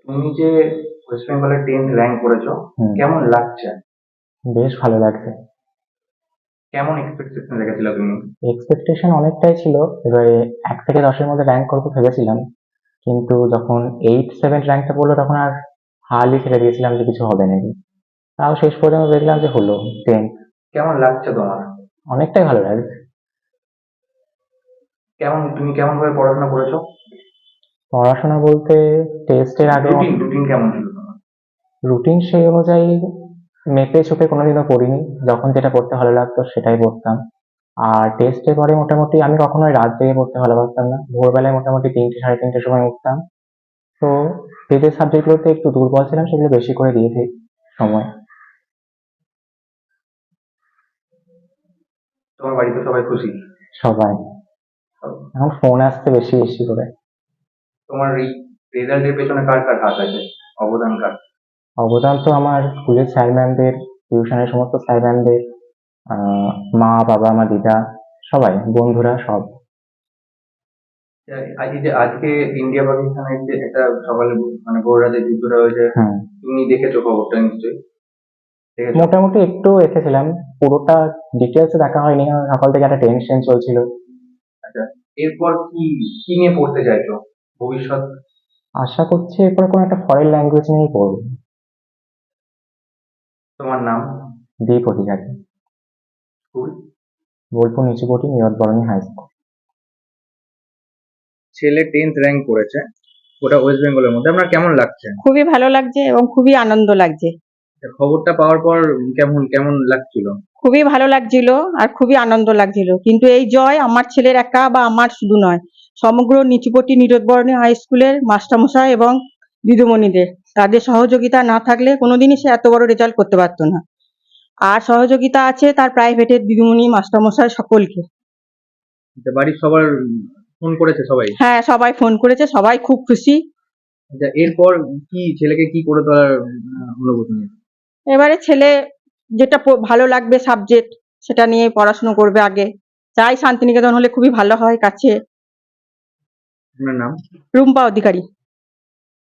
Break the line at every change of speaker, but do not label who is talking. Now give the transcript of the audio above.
তুমি যে ওয়েস্ট বেঙ্গলের 10th র্যাঙ্ক করেছো,
হুম,
কেমন লাগছে?
বেশ ভালো লাগছে।
কেমন এক্সপেকটেশন রেখেছিলে তুমি?
এক্সপেকটেশন অনেকটাই ছিল। এবারে 1 থেকে 10-এর মধ্যে র্যাঙ্ক করবো ভেবেছিলাম, কিন্তু যখন 8-7 র্যাঙ্কটা পড়লো তখন আর হালই ছেড়ে দিয়েছিলাম যে কিছু হবে নাকি। তাও শেষ পর্যন্ত দেখলাম যে হলো 10।
কেমন লাগছে তোমার?
অনেকটাই ভালো লাগছে।
তুমি কেমন ভাবে পড়াশোনা করেছো?
পড়াশোনা বলতে টেস্টের আগে
রুটিন কেমন ছিল তোমার?
রুটিন সেই অনুযায়ী মেপে চুপে কোনোদিনও পড়িনি। যখন যেটা পড়তে ভালো লাগতো সেটাই পড়তাম। আর টেস্টের পরে মোটামুটি আমি কখনোই রাত জেগে পড়তে ভালোবাসতাম না। ভোরবেলায় মোটামুটি 3টে সাড়ে 3টের সময় উঠতাম। তো যে সাবজেক্টগুলোতে একটু দুর্বল ছিলাম সেগুলো বেশি করে দিয়েছি সময়।
তোমার বাড়িতে সবাই খুশি?
সবাই। এখন ফোন আসছে বেশি বেশি করে।
তোমার এই রেজাল্টের পেছনে কার কার হাত আছে, অবদান কার?
অবদান তো আমার স্কুলের স্যার ম্যামদের, টিউশনের সমস্ত স্যার ম্যামদের, মা বাবা আমার দিদা, সবাই, বন্ধুরা সব।
আজকে ইন্ডিয়া পাকিস্তানের যে একটা সকালে মানে ভোর রাতে যুদ্ধটা হয়েছে,
হুম,
তুমি দেখেছো খবরটা নিশ্চয়ই? দেখেছো?
মোটামুটি একটু দেখেছিলাম। পুরোটা ডিটেলসে দেখা হয়নি, কারণ সকাল থেকে একটা টেনশন চলছিল।
আচ্ছা, এরপর কি কি নিয়ে পড়তে চাইছো ভবিষ্যৎ?
আশা করছি এরপরে কোনো একটা ফরেন ল্যাঙ্গুয়েজ নিয়েই পড়বো।
তোমার নাম?
দীপ অধিকারী।
স্কুল?
বোলপুর নিচুকোটি নিয়ত হাই স্কুল।
ছেলে 10th র্যাঙ্ক করেছে, ওটা ওয়েস্ট বেঙ্গলের মধ্যে, আপনার কেমন লাগছে?
খুবই ভালো লাগছে এবং খুবই আনন্দ লাগছে।
খবরটা পাওয়ার পর কেমন কেমন লাগছিল?
খুবই ভালো লাগছিল আর খুবই আনন্দ লাগছিল, কিন্তু এই জয় আমার ছেলের একা বা আমার শুধু নয়, সমগ্র নিচুপট্টি নিরোধবরণী হাই স্কুলের মাস্টারমশাই এবং দিদিমণিদের। তাদের সহযোগিতা না থাকলে কোনোদিনই সে এত বড় রেজাল্ট করতে পারতো না। আর সহযোগিতা আছে তার প্রাইভেটের দিদিমণি, মাস্টারমশাই সকলকে।
বাড়ির সবার ফোন করেছে সবাই?
হ্যাঁ, সবাই ফোন করেছে, সবাই খুব খুশি।
এরপর কি ছেলেকে কি করে তোলার অনুভূতি নিয়ে?
এবারে ছেলে যেটা ভালো লাগবে সাবজেক্ট, সেটা নিয়ে পড়াশুনো করবে আগে। চাই শান্তিনিকেতন হলে খুবই ভালো হয় কাছে।
আপনার নাম?
রুম্পা অধিকারী।